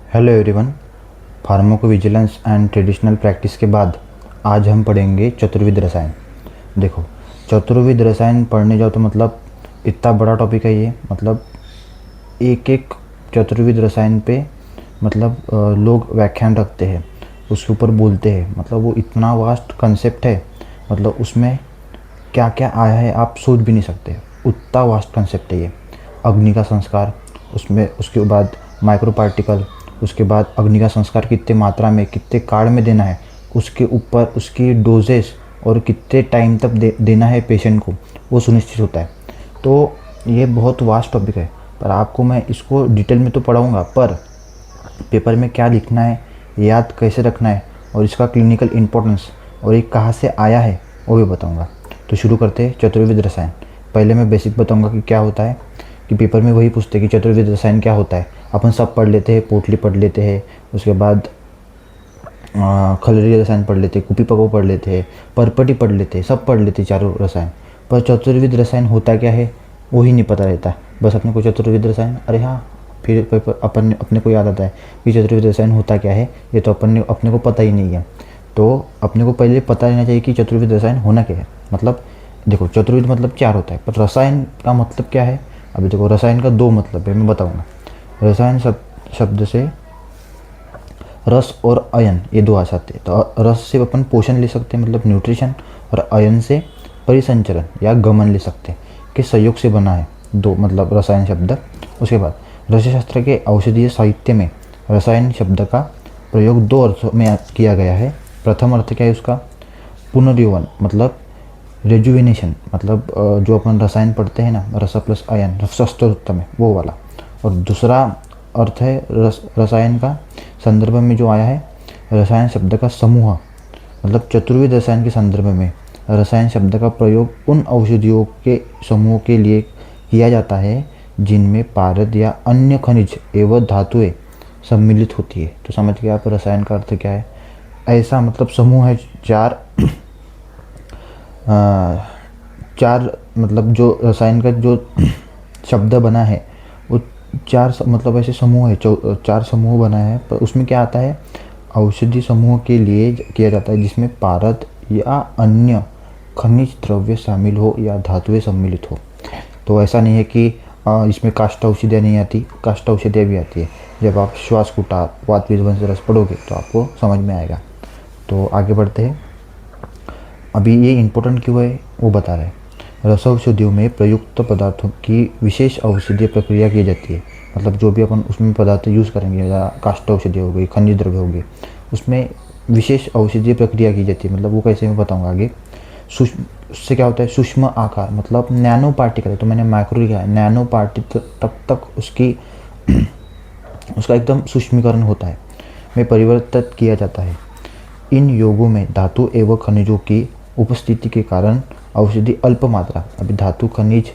Hello everyone. Pharmacovigilance and traditional practice के बाद आज हम पढ़ेंगे चतुर्विध रसायन। देखो, चतुर्विध रसायन पढ़ने जाओ तो मतलब इतना बड़ा टॉपिक है ये। मतलब एक एक चतुर्विध रसायन पे लोग व्याख्यान रखते हैं, उसके ऊपर बोलते हैं। मतलब वो इतना वास्ट कंसेप्ट है, मतलब उसमें क्या क्या आया है आप सोच भी नहीं सकते, उतना वास्ट कंसेप्ट है ये। अग्नि का संस्कार, उसमें उसके बाद माइक्रो पार्टिकल, उसके बाद अग्नि का संस्कार कितने मात्रा में कितने काल में देना है, उसके ऊपर उसकी डोजेस और कितने टाइम तक देना है पेशेंट को, वो सुनिश्चित होता है। तो ये बहुत वास्ट टॉपिक है, पर आपको मैं इसको डिटेल में तो पढ़ाऊँगा, पर पेपर में क्या लिखना है, याद कैसे रखना है और इसका क्लिनिकल इम्पोर्टेंस और ये कहाँ से आया है वो भी बताऊँगा। तो शुरू करते हैं चतुर्विध रसायन। पहले मैं बेसिक बताऊँगा कि क्या होता है, कि पेपर में वही पूछते हैं कि चतुर्विध रसायन क्या होता है। अपन सब पढ़ लेते हैं, पोटली पढ़ लेते हैं, उसके बाद खलरी रसायन पढ़ लेते हैं, कुपीपको पढ़ लेते हैं, परपटी पढ़ लेते हैं, सब पढ़ लेते हैं चारों रसायन। पर चतुर्विध रसायन होता क्या है वो ही नहीं पता रहता। बस अपने को चतुर्विध रसायन, अरे हाँ, फिर पेपर अपने को याद आता है कि चतुर्विध रसायन होता क्या है, ये तो अपने को पता ही नहीं है। तो अपने को पहले पता रहना चाहिए कि चतुर्विध रसायन होना क्या है। मतलब देखो, चतुर्विध मतलब चार होता है, पर रसायन का मतलब क्या है। अभी देखो, रसायन का दो मतलब है, मैं बताऊँगा। रसायन शब्द से रस और अयन, ये दो आ जाते हैं। तो रस से अपन पोषण ले सकते हैं, मतलब न्यूट्रिशन, और अयन से परिसंचरण या गमन ले सकते हैं, के संयोग से बना है दो, मतलब रसायन शब्द। उसके बाद रसायनशास्त्र के औषधीय साहित्य में रसायन शब्द का प्रयोग दो अर्थों में किया गया है। प्रथम अर्थ क्या है उसका, पुनर्यौवन, मतलब रेजुविनेशन, मतलब जो अपन रसायन पढ़ते हैं ना, रस प्लस अयन, रसस्तोत्तम है वो वाला। और दूसरा अर्थ है रसायन का संदर्भ में जो आया है, रसायन शब्द का समूह, मतलब चतुर्विध रसायन के संदर्भ में रसायन शब्द का प्रयोग उन औषधियों के समूह के लिए किया जाता है जिनमें पारद या अन्य खनिज एवं धातुएं सम्मिलित होती है। तो समझ गए आप रसायन का अर्थ क्या है। ऐसा मतलब समूह है चार, चार, मतलब जो रसायन का जो शब्द बना है वो चार मतलब ऐसे समूह है, चार समूह बना है। पर उसमें क्या आता है, औषधि समूह के लिए किया जाता है जिसमें पारद या अन्य खनिज द्रव्य शामिल हो या धातुएं सम्मिलित हो। तो ऐसा नहीं है कि इसमें काष्ठ औषधियाँ नहीं आती, काष्ठ औषधियाँ भी आती है। जब आप श्वास कुटार, वात विध्वंस रस पढ़ोगे तो आपको समझ में आएगा। तो आगे बढ़ते हैं। अभी ये इम्पोर्टेंट क्यों है वो बता रहे हैं। रस औषधियों में प्रयुक्त पदार्थों की विशेष औषधीय प्रक्रिया की जाती है। मतलब जो भी अपन उसमें पदार्थ यूज़ करेंगे, या काष्ठ औषधि हो गई, खनिज द्रव्य हो गए, उसमें विशेष औषधीय प्रक्रिया की जाती है। मतलब वो कैसे मैं बताऊँगा आगे। सूक्ष्म, उससे क्या होता है, सूक्ष्म आकार, मतलब नैनो पार्टिकल है, तो मैंने माइक्रो लिखा है, नैनो पार्टिकल तक उसकी उसका एकदम सूक्ष्मीकरण होता है, में परिवर्तित किया जाता है। इन योगों में धातु एवं खनिजों की उपस्थिति के कारण औषधि अल्प मात्रा, अभी धातु खनिज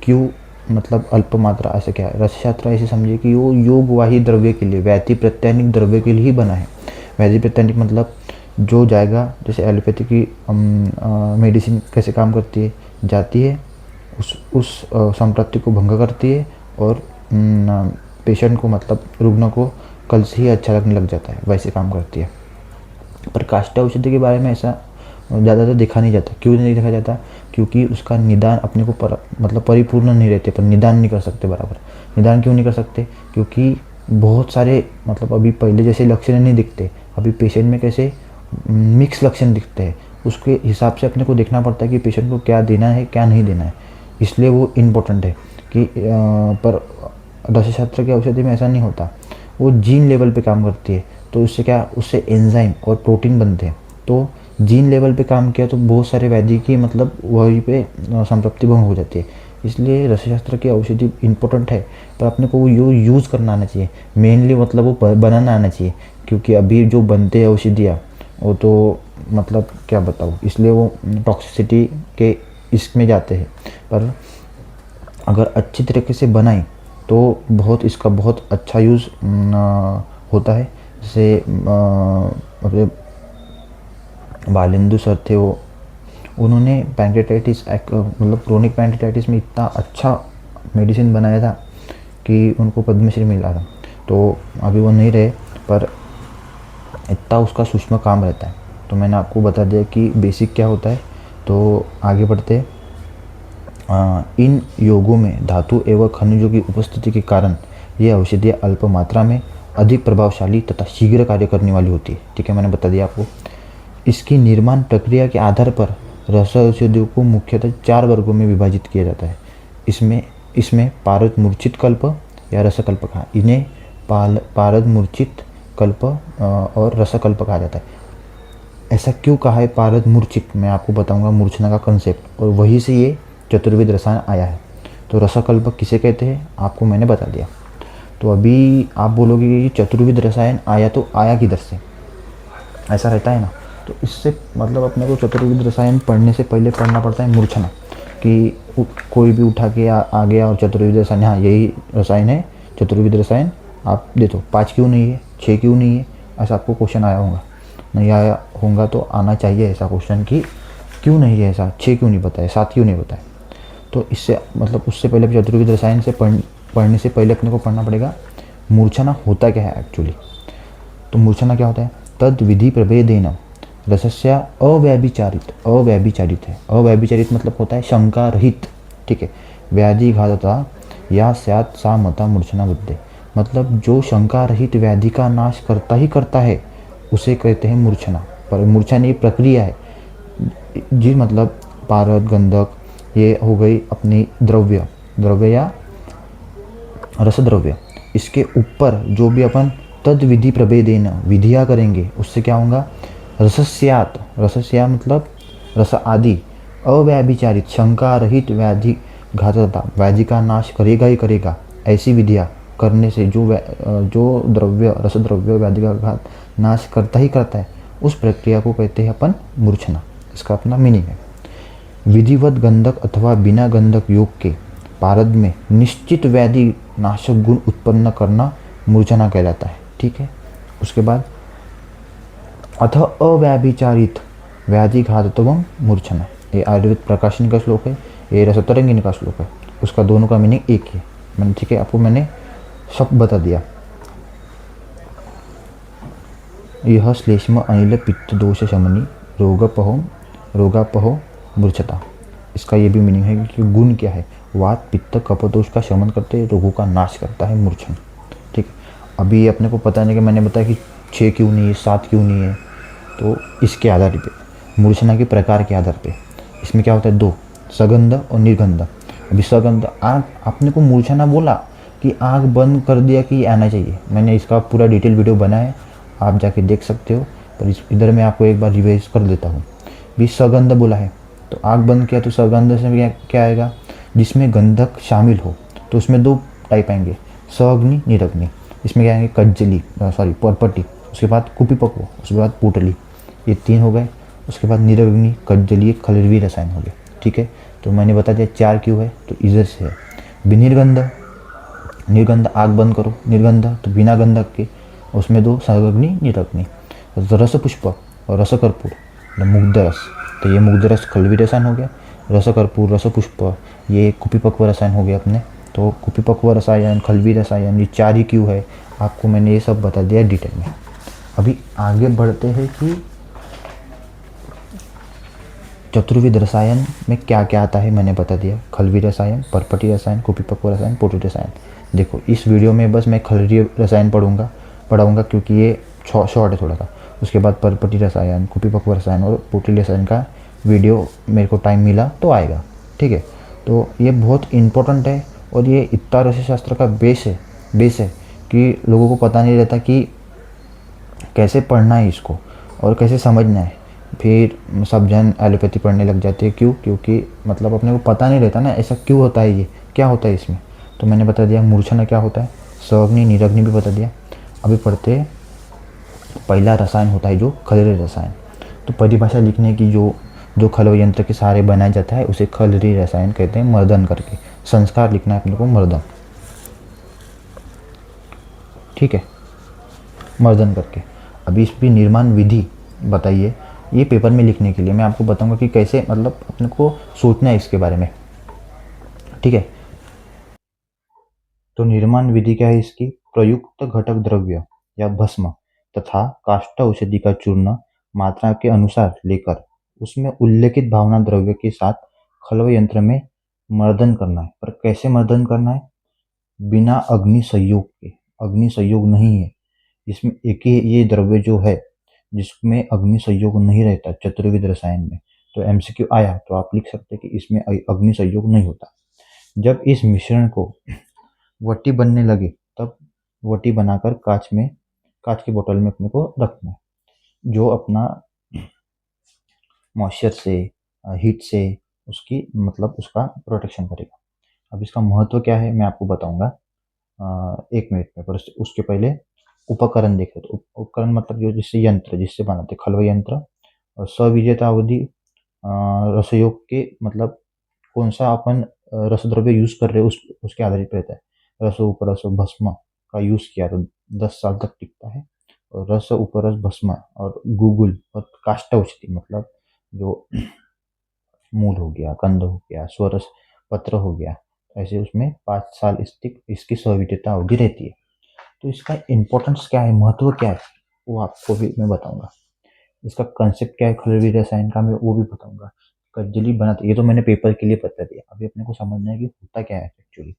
क्यों मतलब अल्प मात्रा, ऐसे क्या है, रसशास्त्र ऐसे समझिए कि वो योगवाही द्रव्य के लिए, व्याधि प्रत्यानिक द्रव्य के लिए ही बना है। व्याधि प्रत्यानिक मतलब जो जाएगा, जैसे एलोपैथी की मेडिसिन कैसे काम करती है, जाती है उस संपत्ति को भंग करती है और पेशेंट को, मतलब रुग्ण को कल से ही अच्छा लगने लग जाता है, वैसे काम करती है। पर काष्ठ औषधि के बारे में ऐसा ज़्यादातर देखा नहीं जाता। क्यों नहीं देखा जाता, क्योंकि उसका निदान अपने को मतलब परिपूर्ण नहीं रहते, पर निदान नहीं कर सकते बराबर। निदान क्यों नहीं कर सकते, क्योंकि बहुत सारे, मतलब अभी पहले जैसे लक्षण नहीं दिखते, अभी पेशेंट में कैसे मिक्स लक्षण दिखते हैं। उसके हिसाब से अपने को देखना पड़ता है कि पेशेंट को क्या देना है क्या नहीं देना है। इसलिए वो इम्पोर्टेंट है कि पर रसायनशास्त्र की औषधि में ऐसा नहीं होता, वो जीन लेवल पे काम करती है। तो उससे क्या, उससे एंजाइम और प्रोटीन बनते हैं। तो जीन लेवल पे काम किया तो बहुत सारे व्याधि की, मतलब वहीं पे संतृप्ति भंग हो जाती है। इसलिए रसायनशास्त्र की औषधि इम्पोर्टेंट है, पर अपने को वो यूज़ करना आना चाहिए मेनली, मतलब वो बनाना आना चाहिए। क्योंकि अभी जो बनते हैं औषधियाँ वो तो मतलब क्या बताऊँ, इसलिए वो टॉक्सिसिटी के इसमें जाते हैं। पर अगर अच्छी तरीके से बनाई तो बहुत, इसका बहुत अच्छा यूज़ होता है। जैसे अपने बालेंदु सर थे, वो उन्होंने पैंक्रेटाइटिस, मतलब क्रोनिक पैंक्रेटाइटिस में इतना अच्छा मेडिसिन बनाया था कि उनको पद्मश्री मिला था। तो अभी वो नहीं रहे, पर इतना उसका सूक्ष्म काम रहता है। तो मैंने आपको बता दिया कि बेसिक क्या होता है। तो आगे बढ़ते हैं। इन योगों में धातु एवं खनिजों की उपस्थिति के कारण ये औषधियाँ अल्प मात्रा में अधिक प्रभावशाली तथा शीघ्र कार्य करने वाली होती है। ठीक है, मैंने बता दिया आपको। इसकी निर्माण प्रक्रिया के आधार पर रस औषधियों को मुख्यतः 4 वर्गों में विभाजित किया जाता है। इसमें इसमें पारद मूर्छित कल्प या रसकल्प कहा, इन्हें पारद मूर्छित कल्प और रसकल्प कहा जाता है। ऐसा क्यों कहा है पारद मूर्छित, मैं आपको बताऊंगा मूर्छना का कंसेप्ट, और वहीं से ये चतुर्विध रसायन आया है। तो रसकल्प किसे कहते हैं आपको मैंने बता दिया। तो अभी आप बोलोगे कि चतुर्विध रसायन आया, तो आया किधर से, ऐसा रहता है ना। तो इससे मतलब अपने को चतुर्विध रसायन पढ़ने से पहले पढ़ना पड़ता है मूर्छना, कि कोई भी उठा के आ गया और चतुर्विध रसायन, हाँ यही रसायन है चतुर्विध रसायन, आप दे दो 5 क्यों नहीं है, 6 क्यों नहीं है, ऐसा आपको क्वेश्चन आया होगा। नहीं आया होगा तो आना चाहिए ऐसा क्वेश्चन कि क्यों नहीं है ऐसा, 6 क्यों नहीं बताए, 7 क्यों नहीं बताए। तो इससे मतलब उससे पहले चतुर्विध रसायन से पढ़ने से पहले अपने को पढ़ना पड़ेगा मूर्छना होता क्या है एक्चुअली। तो मूर्छना क्या होता है, तद विधि प्रभेदेन रसस्या अव्यभिचारित है। अव्यभिचारित मतलब होता है शंका रहित। ठीक है, व्याधि घातता या स्यात् सा मता मूर्छना बुद्धे, मतलब जो शंका रहित व्याधि का नाश करता ही करता है उसे कहते हैं मूर्छना। पर मूर्छना एक प्रक्रिया है जी, मतलब पारद गंधक ये हो गई अपनी द्रव्य या रसद्रव्य, इसके ऊपर जो भी अपन तद विधि प्रभेदेन विधियाँ करेंगे उससे क्या होगा, रसस्यात, रसस्या मतलब रस आदि, अव्यभिचारित शंका रहित व्याधि घातता, व्याधि का नाश करेगा ही करेगा, ऐसी विधियाँ करने से जो द्रव्य रसद्रव्य व्याधि का घात नाश करता ही करता है, उस प्रक्रिया को कहते हैं अपन मूर्छना। इसका अपना मीनिंग है। विधिवत गंधक अथवा बिना गंधक योग के पारद में निश्चित व्याधि नाशक गुण उत्पन्न करना मूर्छना कहलाता है। ठीक है, उसके बाद अथ अव्याभिचारित व्याधि घातत्वम मूर्छना, ये आयुर्वेद प्रकाशन का श्लोक है, ये रसतरंगिनी का श्लोक है, उसका दोनों का मीनिंग एक ही है। मैंने ठीक है आपको मैंने सब बता दिया। यह श्लेष्म अनिल पित्त दोष शमनी रोगापहो मूर्छता, इसका ये भी मीनिंग है कि गुण क्या है, वात पित्त कफदोष का शमन करते, रोगों का नाश करता है मूर्छना। ठीक है, अभी अपने को पता नहीं कि मैंने बताया कि 6 क्यों नहीं है, 7 क्यों नहीं है, तो इसके आधार पे मूर्छना के प्रकार के आधार पे इसमें क्या होता है, 2 सगंध और निर्गंध। अभी सगंध आग, आपने को मूर्छना बोला कि आग बंद कर दिया कि आना चाहिए, मैंने इसका पूरा डिटेल वीडियो बनाया है, आप जाके देख सकते हो, पर इधर मैं आपको एक बार रिवाइज कर देता हूँ। भी सगंध बोला है तो आग बंद किया, तो सगंध से क्या आएगा, जिसमें गंधक शामिल हो, तो उसमें 2 टाइप आएंगे, सअग्नि निरग्नि। इसमें क्या आएंगे, कज्जली परपटी, उसके बाद कुपिपक्व, उसके बाद पुटली, ये 3 हो गए। उसके बाद निरग्नि कज्जली खलरवी रसायन हो गए। ठीक है, तो मैंने बता दिया 4 क्यों है, तो इधर से है। निर्गंध, निर्गंध आग बंद करो, निर्गंध तो बिना गंधक के, उसमें 2 सअग्नि निरग्नि। रस पुष्प और रस कर्पूर, मुग्ध रस, तो ये मुग्ध रस खलवी रसायन हो गया। रस कर्पूर रस पुष्प ये कुपिपक्व रसायन हो गया अपने। तो कुपिपक्व रसायन खलवी रसायन ये 4 ही क्यों है, आपको मैंने ये सब बता दिया डिटेल में। अभी आगे बढ़ते हैं कि चतुर्विध रसायन में क्या क्या आता है, मैंने बता दिया, खलवी रसायन, परपटी रसायन, कुपिपक्व रसायन, पोटी रसायन। देखो इस वीडियो में बस मैं खलवी रसायन पढ़ाऊँगा क्योंकि ये शॉर्ट है थोड़ा सा। उसके बाद परपटी रसायन, कुपिपक्व रसायन और पोटी रसायन का वीडियो मेरे को टाइम मिला तो आएगा। ठीक है, तो ये बहुत इम्पोर्टेंट है और ये इतना रसायन शास्त्र का बेस है कि लोगों को पता नहीं रहता कि कैसे पढ़ना है इसको और कैसे समझना है। फिर सब जन एलोपैथी पढ़ने लग जाते हैं, क्यों, क्योंकि मतलब अपने को पता नहीं रहता ना ऐसा क्यों होता है, ये क्या होता है इसमें। तो मैंने बता दिया मूर्छना क्या होता है, सअग्नि निरग्नि भी बता दिया। अभी पढ़ते हैं, पहला रसायन होता है जो खलरी रसायन। तो परिभाषा लिखने की जो खलव यंत्र के सहारे बनाया जाता है उसे खलरी रसायन कहते हैं, मर्दन करके। संस्कार लिखना है अपने को, मर्दन, ठीक है, मर्दन करके। अभी इस भी निर्माण विधि बताइए, ये पेपर में लिखने के लिए मैं आपको बताऊंगा कि कैसे मतलब अपने को सोचना है इसके बारे में। ठीक है, तो निर्माण विधि क्या है इसकी, प्रयुक्त घटक द्रव्य या भस्म तथा काष्ठ औषधि का चूर्ण मात्रा के अनुसार लेकर उसमें उल्लेखित भावना द्रव्य के साथ खलव यंत्र में मर्दन करना है। पर कैसे मर्दन करना है? बिना अग्नि संयोग के। अग्नि संयोग नहीं है इसमें, एक ही ये द्रव्य जो है जिसमें अग्नि संयोग नहीं रहता चतुर्विध रसायन में। तो एमसीक्यू आया तो आप लिख सकते हैं कि इसमें अग्नि संयोग नहीं होता। जब इस मिश्रण को वटी बनने लगे तब वटी बनाकर कांच की बोतल में अपने को रखना है, जो अपना मॉइस्चर से हीट से उसकी मतलब उसका प्रोटेक्शन करेगा। अब इसका महत्व क्या है मैं आपको बताऊंगा 1 मिनट में, पर उसके पहले उपकरण देखें। तो उपकरण मतलब जो जिससे यंत्र जिससे बनाते खलव यंत्र, और सविजेता अवधि रसयोग के मतलब कौन सा अपन रसद्रव्य यूज कर रहे हैं उसके आधारित रहता है। रस उपरस भस्म का यूज किया तो 10 साल तक टिकता है। और रस उपरस भस्म और गुगुल और काष्ठ औषधि मतलब जो मूल हो गया, कंद हो गया, स्वरस पत्र हो गया, ऐसे उसमें 5 साल इसकी सविजेता अवधि रहती है। तो इसका इम्पोर्टेंस क्या है, महत्व क्या है, वो आपको भी मैं बताऊंगा। इसका कंसेप्ट क्या है खलवी रसायन का, मैं वो भी बताऊंगा। कज्जली बनाते, ये तो मैंने पेपर के लिए बता दिया, अभी अपने को समझना है कि होता क्या है एक्चुअली।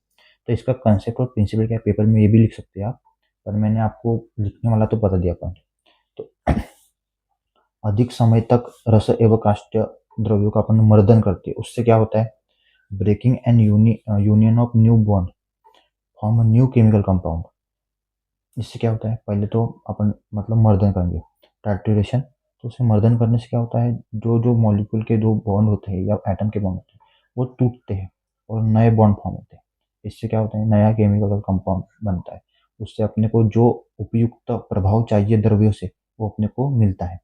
तो इसका कंसेप्ट और प्रिंसिपल क्या है पेपर में ये भी लिख सकते हैं आप, पर मैंने आपको लिखने वाला तो बता दिया पॉइंट। तो अधिक समय तक रस एवं काष्ठ द्रव्यों का अपन मर्दन करते हैं, उससे क्या होता है? Breaking and union of new bond form a new chemical compound. इससे क्या होता है? पहले तो अपन मतलब मर्दन करेंगे, टाइट्रेशन। तो उसे मर्दन करने से क्या होता है, जो जो मॉलिक्यूल के दो बॉन्ड होते हैं या एटम के बॉन्ड होते हैं वो टूटते हैं और नए बॉन्ड फॉर्म होते हैं। इससे क्या होता है? नया केमिकल कंपाउंड बनता है। उससे अपने को जो उपयुक्त प्रभाव चाहिए द्रव्यों से वो अपने को मिलता है।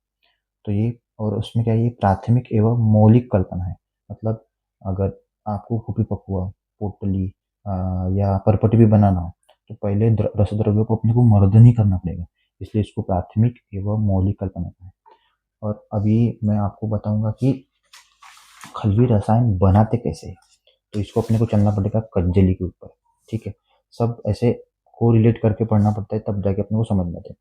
तो ये, और उसमें क्या है, ये प्राथमिक एवं मौलिक कल्पना है। मतलब अगर आपको कुपी पकुआ, पोटली या परपटी भी बनाना हो तो पहले रसद्रव्यों को अपने को मर्दन ही करना पड़ेगा, इसलिए इसको प्राथमिक एवं मौलिक कल्पना है। और अभी मैं आपको बताऊंगा कि खलवी रसायन बनाते कैसे हैं। तो इसको अपने को चलना पड़ेगा कज्जली के ऊपर, ठीक है। सब ऐसे को रिलेट करके पढ़ना पड़ता है तब जाके अपने को समझ में आता है।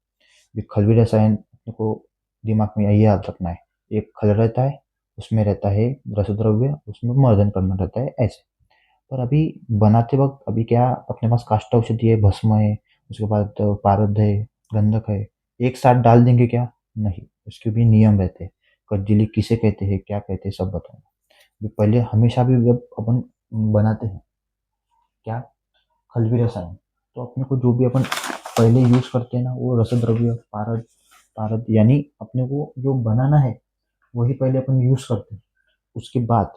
ये खलवी रसायन अपने को दिमाग में यही याद रखना है, एक खल रहता है, उसमें रहता है रसद्रव्य, उसमें मर्दन करना रहता है ऐसे। पर अभी बनाते वक्त अभी क्या अपने पास काष्ठ औषधि है, भस्म है, उसके बाद पारद है, गंधक है, एक साथ डाल देंगे क्या? नहीं, उसके भी नियम रहते हैं। कज्जली किसे कहते हैं, क्या कहते हैं, सब बताऊंगा। पहले हमेशा भी जब अपन बनाते हैं क्या खलवी रसायन, तो अपने को जो भी अपन पहले यूज करते हैं ना वो रसद्रव्य पारद, यानी अपने को जो बनाना है वही पहले अपन यूज करते हैं। उसके बाद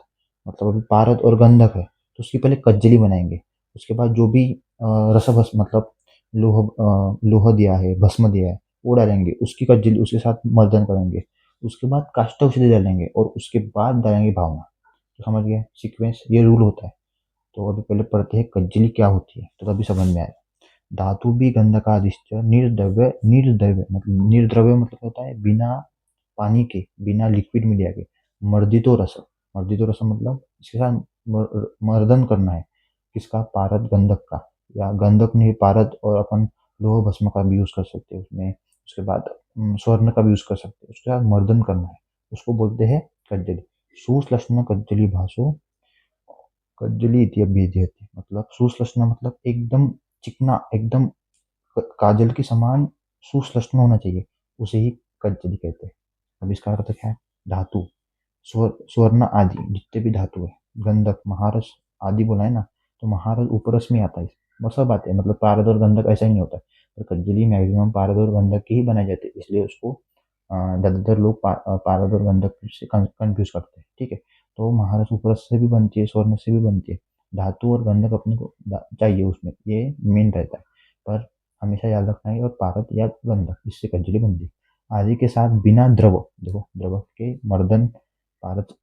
मतलब अभी पारद और गंधक है तो उसकी पहले कज्जली बनाएंगे। उसके बाद जो भी रसभस्म मतलब लोह दिया है, भस्म दिया है, वो डालेंगे, उसकी कज्जली उसके साथ मर्दन करेंगे। उसके बाद काष्ठ औषधि डालेंगे और उसके बाद डालेंगे भावना। तो समझ गए सीक्वेंस, ये रूल होता है। तो अभी पहले पढ़ते हैं कज्जली क्या होती है तो तभी समझ में आएगा। धातु भी गंधकादिश्च निर्द्रव्य मतलब होता है बिना पानी के, बिना लिक्विड मीडिया के। मर्दितो रस, मर्दितो रस मतलब इसके साथ मर्दन करना है किसका? पारद गंधक का, या गंधक नहीं पारद, और अपन लोह भस्म का भी यूज कर सकते हैं उसमें। उसके बाद स्वर्ण का भी यूज कर सकते हैं, उसके साथ मर्दन करना है, उसको बोलते हैं कज्जली। सुश्लष्ण कज्जली भासो कज्जली इति अभिधीयते। मतलब सुश्लष्ण मतलब एकदम चिकना, एकदम काजल के समान सुश्लष्ण होना चाहिए, उसे ही कज्जली कहते हैं। अब इसका अर्थ क्या है? धातु, स्वर्ण आदि जितने भी धातु है, गंधक महारस आदि बोला है ना, तो महारस उपरस में आता है। वो सब आते हैं, मतलब पारद और गंधक ऐसा ही नहीं होता है। पर कज्जली मैक्सिमम पारद और गंधक की ही बनाई जाती है, इसलिए उसको ज़्यादातर लोग पारद और गंधक से कंफ्यूज करते हैं, ठीक है। तो महारस उपरस से भी बनती है, स्वर्ण से भी बनती है। धातु और गंधक अपने को चाहिए उसमें, ये मेन रहता है। पर हमेशा याद रखना है, और पारद या गंधक इससे कज्जली बनती है। आदि के साथ बिना द्रव, देखो द्रव के मर्दन पारद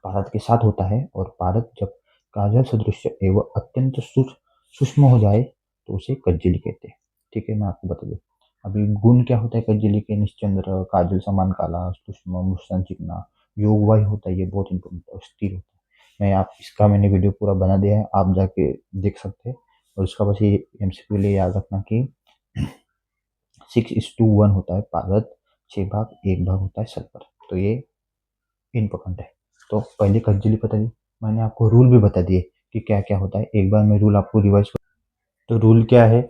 पारद के साथ होता है, और पारद जब काजल सदृश एवं अत्यंत सूक्ष्म हो जाए तो उसे कज्जली कहते हैं, ठीक है। मैं आपको बता दूं अभी गुण क्या होता है कज्जली के। निश्चंद्र, काजल समान काला, सूक्ष्म, मुस्सन, चिकना, योगवाही होता है, ये बहुत इंपॉर्टेंट है, स्थिर होता है। मैंने वीडियो पूरा बना दिया है, आप जाके देख सकते हैं। और इसका बस ये एमसीक्यू लिए याद रखना कि 6:1 होता है पारद, 6 भाग 1 भाग होता है सल्फर। तो ये इम्पोर्टेंट है। तो पहले कज्जली बता दी, मैंने आपको रूल भी बता दिए कि क्या क्या होता है। एक बार मैं रूल आपको रिवाइज कर। तो रूल क्या है,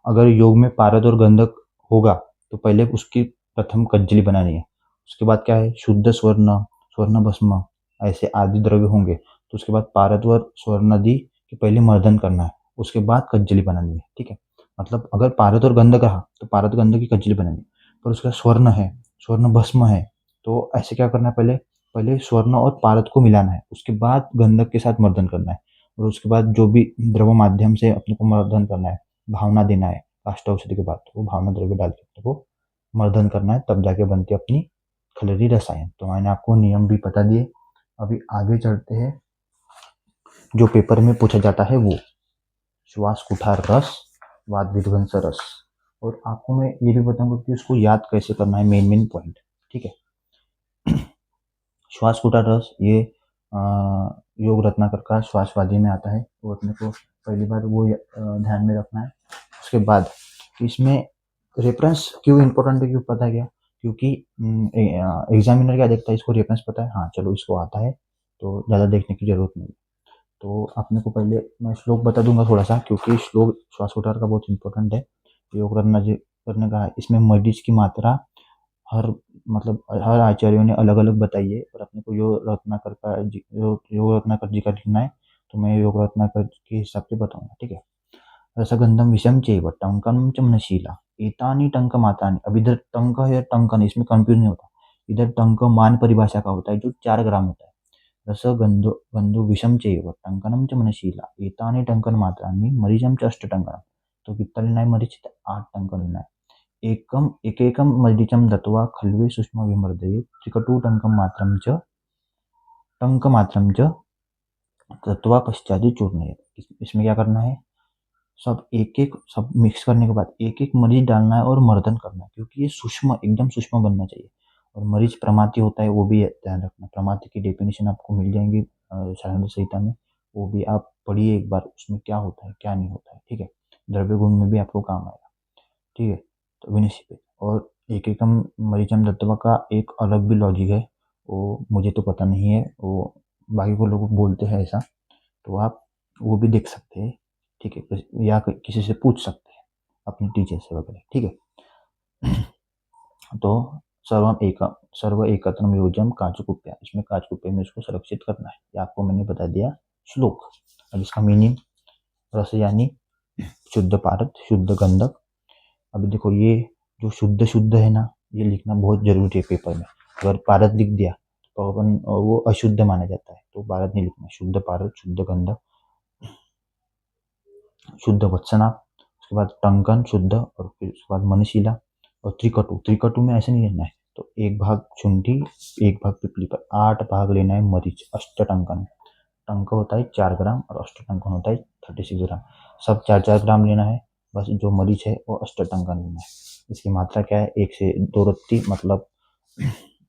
अगर योग में पारद और गंधक होगा तो पहले उसकी प्रथम कज्जली बनानी है। उसके बाद क्या है, शुद्ध स्वर्ण, स्वर्ण भस्म, ऐसे आदि द्रव्य होंगे तो उसके बाद पारद व स्वर्णादि के पहले मर्दन करना है, उसके बाद कज्जली बनानी है। ठीक है, मतलब अगर पारद और गंधक रहा तो पारद गंधक की कज्जली बनानी है। पर उसका स्वर्ण है, स्वर्ण भस्म है, तो ऐसे क्या करना है, पहले पहले स्वर्ण और पारद को मिलाना है, उसके बाद गंधक के साथ मर्दन करना है, और उसके बाद जो भी द्रव माध्यम से अपने को मर्दन करना है, भावना देना है, काष्ठ औषधि के बाद वो भावना द्रव्य डाल के अपने को मर्दन करना है, तब जाके बनती है अपनी खलरी रसायन। तो मैंने आपको नियम भी बता दिए। अभी आगे चलते हैं, जो पेपर में पूछा जाता है वो श्वास कुठार रस, वाद विध्वंस रस, और आपको मैं ये भी बताऊंगा कि उसको याद कैसे करना है, मेन मेन पॉइंट। ठीक है, श्वास कुठार रस ये योग रत्नाकर का श्वासवादी में आता है, तो अपने को पहली बार वो ध्यान में रखना है। उसके बाद इसमें रेफरेंस क्यों इंपॉर्टेंट है, क्यों पता है क्या, क्योंकि एग्जामिनर क्या देखता है, इसको रेफरेंस पता है, हाँ चलो इसको आता है तो ज़्यादा देखने की जरूरत नहीं। तो आपने को पहले मैं श्लोक बता दूंगा थोड़ा सा, क्योंकि श्लोक श्वासोद्धार का बहुत इंपॉर्टेंट है। योग करने का है, इसमें मरीज की मात्रा हर मतलब हर आचार्यों ने अलग अलग बताई है, और अपने को योग रत्नाकर का योग रत्नाकर जी का लिखना है, तो मैं योग रत्नाकर के हिसाब से बताऊंगा। ठीक है, रसगंधम विषम चैव टंकम च मनशीला एतानी टंक मात्रानी। अब इधर टंक है, टंकन, इसमें कंफ्यूज नहीं होता। इधर टंक मान परिभाषा का होता है जो 4 ग्राम होता है। रसगंधो गंधो विषम चैव टंकनम च मनशीला एतानी टंकन मात्रानी मरीजम च अष्टटंकनम। तो कितना लेना है मरीज, 8 टंकन लेना है। एकम एकेकम मरीचम दत्वा खल्वे सूक्ष्म विमर्दये त्रिकटु टंक मात्रम च दत्वा पश्चादि चूर्ण। इसमें क्या करना है, सब एक एक सब मिक्स करने के बाद एक एक मरीच डालना है और मर्दन करना है, क्योंकि ये सूक्ष्म एकदम सूक्ष्म बनना चाहिए। और मरीच प्रमाति होता है, वो भी ध्यान रखना। प्रमाति की डेफिनेशन आपको मिल जाएंगी शास्त्र संहिता में, वो भी आप पढ़िए एक बार, उसमें क्या होता है क्या नहीं होता है। ठीक है, द्रव्य गुण में भी आपको काम आएगा। ठीक है, तो विनिश्चित। और एक एकम मरीचम दत्तवा का एक अलग भी लॉजिक है, वो मुझे तो पता नहीं है, वो बाकी को लोग बोलते हैं ऐसा, तो आप वो भी देख सकते हैं। ठीक है, या किसी से पूछ सकते हैं अपने टीचर से वगैरह। ठीक है, तो सर्व एकत्र योजम काचकुप्या, इसमें काचकुप्य में इसको सुरक्षित करना है, ये आपको मैंने बता दिया श्लोक। अब इसका मीनिंग, रस यानी शुद्ध पारद, शुद्ध गंधक। अभी देखो ये जो शुद्ध शुद्ध है ना, ये लिखना बहुत जरूरी है पेपर में। अगर पारद लिख दिया तो अपन वो अशुद्ध माना जाता है, तो पारद नहीं लिखना, शुद्ध पारद, शुद्ध गंधक, शुद्ध वत्सना, उसके बाद टंकन शुद्ध, और फिर उसके बाद मनशिला, और त्रिकटु। त्रिकटु में ऐसे नहीं लेना है, तो 1 भाग शुंठी, 1 भाग पिपली पर 8 भाग लेना है मरीच। अष्ट टंकन, टंक होता है 4 ग्राम और अष्ट टंकन होता है 36 ग्राम। सब 4 4 ग्राम लेना है, बस जो मरीच है वो अष्ट टंकन लेना है। इसकी मात्रा क्या है, 1 से 2 रत्ती, मतलब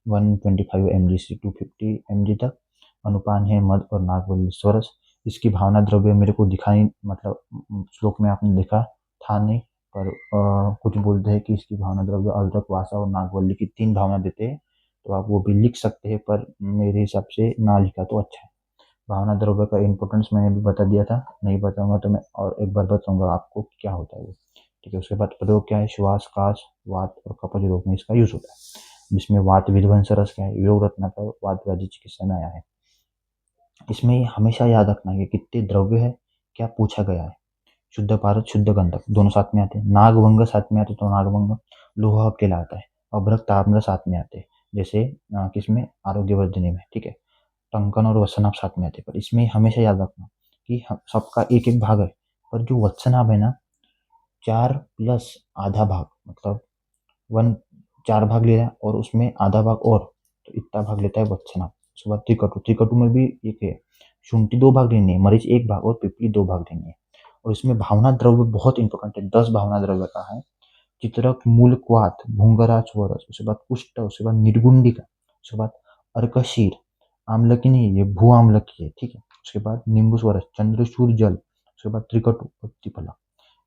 125 mg से 250 mg तक। अनुपान है मध और नागवल्ली स्वरस। इसकी भावना द्रव्य मेरे को दिखाई, मतलब श्लोक में आपने देखा था नहीं, पर कुछ बोलते हैं कि इसकी भावना द्रव्य अदरक, वासा और नागवल्ली की 3 भावना देते हैं, तो आप वो भी लिख सकते हैं, पर मेरे हिसाब से ना लिखा तो अच्छा है। भावना द्रव्य का इंपॉर्टेंस मैंने भी बता दिया था, नहीं बताऊंगा तो मैं और एक बार बताऊंगा आपको क्या होता है वो। ठीक है, उसके बाद प्रयोग क्या है, श्वास, काश, वात और कफज रोग में इसका यूज होता है। जिसमें वात विध्वंस रस क्या है, योग रत्नाकर वात व्याधि चिकित्सा में आया है। इसमें हमेशा याद रखना है कितने द्रव्य है, क्या पूछा गया है। शुद्ध पारद, शुद्ध गंधक दोनों साथ में आते हैं। नागभंग साथ में आते हैं, तो नागभंग लोहा अकेला आता है। अभ्रक ताम्र साथ में आते हैं, जैसे किसमें, आरोग्यवर्धिनी में। ठीक है, टंकन और वत्सनाभ साथ में आते हैं, पर इसमें हमेशा याद रखना कि सबका एक एक भाग है, पर जो वत्सनाभ है ना, 4 प्लस आधा भाग, मतलब 4 भाग ले रहा है और उसमें आधा भाग और, तो इतना भाग लेता है वत्सनाभ। उसके बाद त्रिकटु, त्रिकटु में भी एक है, शुंठी 2 भाग लेनी है, मरीच 1 भाग और पिपली 2 भाग लेनी है। और इसमें भावना द्रव्य बहुत इंपॉर्टेंट है, 10 भावना द्रव्य का है। चित्रक, मूल क्वाथ, भूंगराज वरस, उसके बाद कुष्ठ, उसके बाद निर्गुंडिका, उसके बाद अर्कशीर, आम्लकी नहीं है, ये भू आम्लकी है। ठीक है, उसके बाद नींबू स्वरस, चंद्रशूर जल, उसके बाद त्रिकटु और त्रिफला।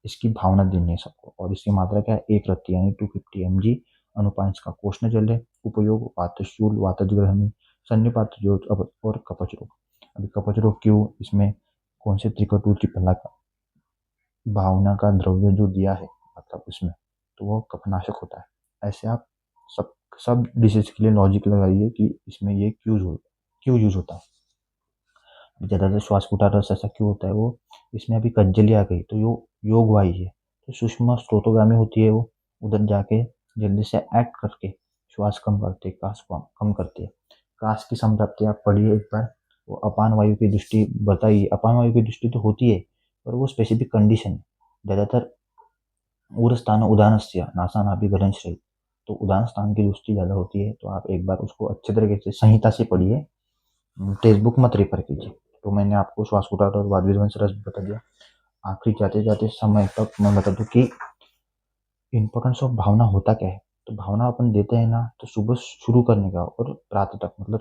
इसकी भावना देनी है सबको। और इसकी मात्रा क्या है, 1 रत्ती यानी 250 mg अनुपान इसका। कोष्णजल है, उपयोग वातशूल, वातजग्रहणी, सन्निपातजोत और कपच रोग। अभी कपच रोग क्यों, इसमें कौन से त्रिकटु त्रिफला का भावना का द्रव्य जो दिया है मतलब उसमें, तो वो कफनाशक होता है। ऐसे आप सब सब डिसीज के लिए लॉजिक लगाइए कि इसमें ये क्यों यूज होता है। ज़्यादातर श्वास कुटार रस ऐसा क्यों होता है, वो इसमें अभी कज्जली आ गई तो योगवाही है, तो सूक्ष्म स्रोतोगामी होती है, वो उधर जाके जल्दी से एक्ट करके श्वास कम करते, काश को कम करती है। काश की संप्राप्ति आप पढ़िए एक बार, वो अपान वायु की दृष्टि बताइए। अपान वायु की दृष्टि तो होती है पर वो स्पेसिफिक कंडीशन है। ज़्यादातर उरस्थान उदानस्य नासा नाभि गलनश्रयी, तो उदान स्थान की दृष्टि ज़्यादा होती है। तो आप एक बार उसको अच्छे तरीके से संहिता से पढ़िए, टेक्स्ट बुक मत रेफर कीजिए। तो मैंने आपको श्वासकुटार और वाद विध्वंस रस बता दिया। आखिरी जाते जाते समय तक मैं बता दूं कि इम्पोर्टेंस ऑफ भावना होता क्या है। तो भावना अपन देते हैं ना, तो सुबह शुरू करने का और रात तक मतलब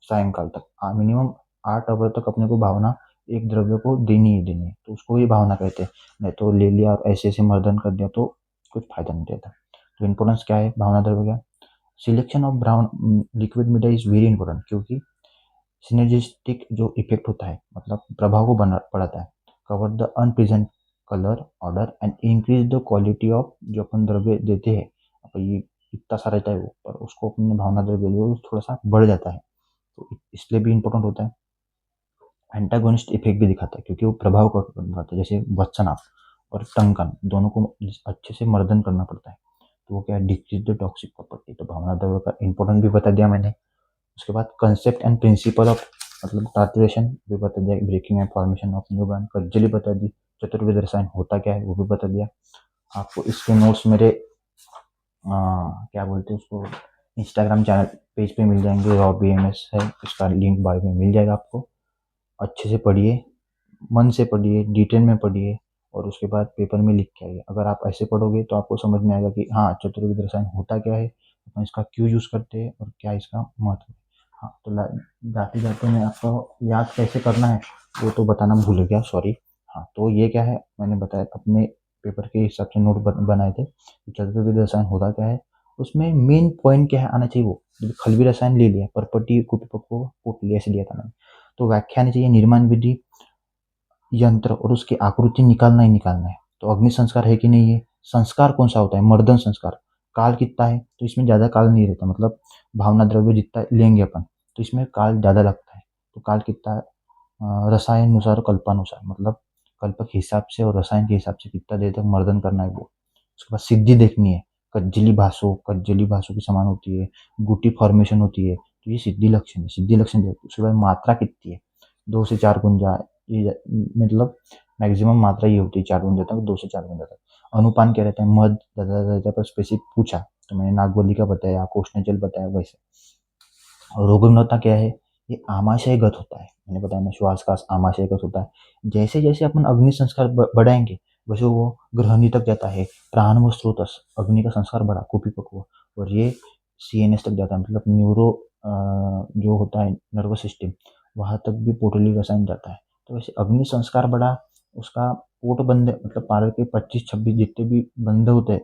सायंकाल तक मिनिमम 8 आवर तक अपने को भावना एक द्रव्य को देनी ही देनी है, तो उसको ही भावना कहते हैं। नहीं तो ले लिया और ऐसे ऐसे मर्दन कर दिया तो कुछ फायदा नहीं रहता। तो इम्पोर्टेंस क्या है भावना द्रव्य का, selection of brown liquid media is very important, क्योंकि सिनर्जिस्टिक जो इफेक्ट होता है मतलब प्रभाव को बढ़ाता है। Cover the unpleasant colour order and increase the quality of जो अपन द्रव्य देते हैं। अब ये इतना सा रहता है वो, पर उसको अपने भावना द्रव्य जो थोड़ा सा बढ़ जाता है, तो इसलिए भी इम्पोर्टेंट होता है। एंटागोनिस्ट इफेक्ट भी दिखाता है क्योंकि वो प्रभाव को बढ़ाता है, जैसे वत्सनाप और टंकन दोनों को अच्छे से मर्दन करना पड़ता है, तो वो क्या है, डिक्रीज द टॉक्सिक प्रॉपर्टी। तो भावना द्रव्य का इंपॉर्टेंट भी बता दिया मैंने। उसके बाद कंसेप्ट एंड प्रिंसिपल ऑफ मतलब टार्ट्रेशन भी बता दिया, breaking and formation of new bond कज्जली बता दी, चतुर्विध रसायन होता क्या है वो भी बता दिया। आपको इसके नोट्स मेरे क्या बोलते हैं उसको इंस्टाग्राम चैनल पेज पे मिल जाएंगे, रॉ BMS है, इसका लिंक बायो में मिल जाएगा। आपको अच्छे से पढ़िए, मन से पढ़िए, डिटेल में पढ़िए और उसके बाद पेपर में लिख के आइए। अगर आप ऐसे पढ़ोगे तो आपको समझ में आएगा कि हाँ चतुर्विध रसायन होता क्या है, अपन इसका क्यों यूज़ करते हैं और क्या इसका महत्व है। हाँ तो जाते जाते मैं आपको याद कैसे करना है वो तो बताना भूल गया, सॉरी। हाँ तो ये क्या है, मैंने बताया अपने पेपर के हिसाब से नोट बनाए थे। चतुर्विध रसायन होता क्या है, उसमें मेन पॉइंट क्या है आना चाहिए, वो खलवी रसायन ले लिया, परपटी कुपिपक्व पोटली ऐसे लिया था मैंने। तो व्याख्या आनी चाहिए, निर्माण विधि, यंत्र और उसकी आकृति निकालना ही निकालना है। तो अग्नि संस्कार है कि नहीं है, संस्कार कौन सा होता है, मर्दन संस्कार। काल कितना है, तो इसमें ज़्यादा काल नहीं रहता, मतलब भावना द्रव्य जितना लेंगे अपन तो इसमें काल ज़्यादा लगता है। तो काल कितना है, रसायन अनुसार और कल्पानुसार, मतलब कल्प के हिसाब से और रसायन के हिसाब से कितना देर तक मर्दन करना है वो। उसके बाद सिद्धि देखनी है, कज्जली भासो की समान होती है, गुटी फॉर्मेशन होती है, तो ये सिद्धि लक्षण है, सिद्धि लक्षण देखो। उसके बाद मात्रा कितनी है, 2 से 4 गुंजा, ये मतलब मैक्सिमम मात्रा ये होती है 4 गुंजा तक, 2 से 4 गुंजा तक। अनुपान क्या रहता है, मध ज़्यादा रहता है, पर स्पेसिफिक पूछा तो मैंने नागवली का बताया, कोष्णजल बताया वैसे। और रोगनिरोधकता क्या है, ये आमाशयगत होता है, मैंने बताया ना श्वास का आमाशयगत होता है। जैसे जैसे अपन अग्नि संस्कार बढ़ाएंगे वैसे वो ग्रहणी तक जाता है, प्राण व स्रोतस अग्नि का संस्कार बढ़ा कुपिपक्व, और ये CNS तक जाता है, मतलब न्यूरो जो होता है नर्वस सिस्टम वहाँ तक भी पोटली रसायन जाता है। तो वैसे अग्नि संस्कार बढ़ा, उसका पोट बंद मतलब पार के 25-26 जितने भी बंद होते हैं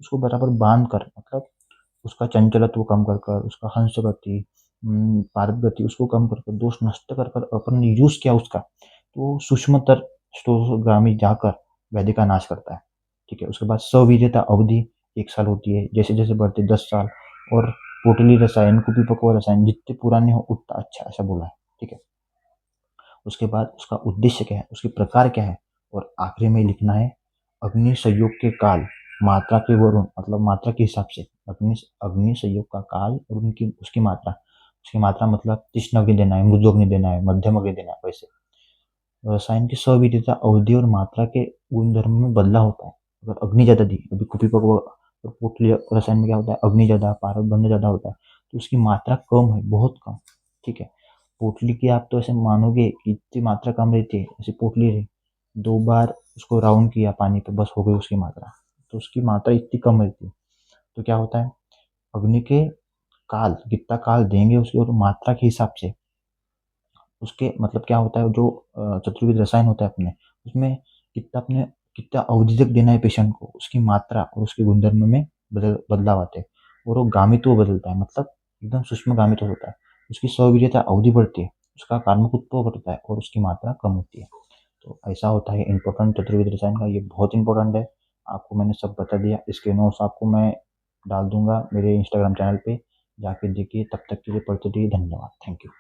उसको बराबर बांध कर, मतलब उसका चंचलत्व कम कर कर, उसका हंस गति, पारक गति उसको कम कर कर, दोष नष्ट कर कर अपन ने यूज किया उसका, तो सूक्ष्मतर स्रोतगामी जाकर व्याधि का नाश करता है। ठीक है, उसके बाद सवीर्यता अवधि 1 साल होती है, जैसे जैसे बढ़ते 10 साल। और पोटली रसायन कुपिपक्व रसायन जितने पुराने हो उतना अच्छा, ऐसा बोला है। ठीक है, उसके बाद उसका उद्देश्य क्या है, उसके प्रकार क्या है, और आखिरी में लिखना है अग्नि संयोग के काल मात्रा के वरुण, मतलब मात्रा के हिसाब से अग्नि अग्नि संयोग का काल और उनकी उसकी मात्रा मतलब तीक्ष्ण अग्नि देना है, मृदु अग्नि देना है, मध्यम अग्नि देना है, वैसे। रसायन की सविधता अवधि और मात्रा के गुणधर्म में बदलाव होता है। अगर अग्नि ज़्यादा दी, अभी कुपिपक्व और पोटली रसायन में क्या होता है, अग्नि ज़्यादा पारक बंध ज़्यादा होता है, तो उसकी मात्रा कम है, बहुत कम। ठीक है, पोटली की आप तो ऐसे मानोगे कि इतनी मात्रा कम रहती है, जैसे पोटली रही 2 बार उसको राउंड किया पानी पे बस हो गई उसकी मात्रा, तो उसकी मात्रा इतनी कम रहती है। तो क्या होता है, अग्नि के काल कितना काल देंगे उसकी और मात्रा के हिसाब से उसके मतलब क्या होता है, जो चतुर्विध रसायन होता है अपने उसमें कितना अपने कितना अवधि तक देना है पेशेंट को, उसकी मात्रा और उसके गुणधर्म में बदलाव आते हैं। और वो गामित्व बदलता है, मतलब एकदम सूक्ष्म गामित्व होता है। उसकी स्व-वीर्यता अवधि बढ़ती है, उसका कार्मकत्व बढ़ता है और उसकी मात्रा कम होती है। तो ऐसा होता है इम्पोर्टेंट चतुर्वेद रसायन का, ये बहुत इंपॉर्टेंट है। आपको मैंने सब बता दिया, इसके नोट्स आपको मैं डाल दूंगा मेरे इंस्टाग्राम चैनल पे, जाके देखिए। तब तक के लिए पढ़ते रहिए। धन्यवाद। Thank you.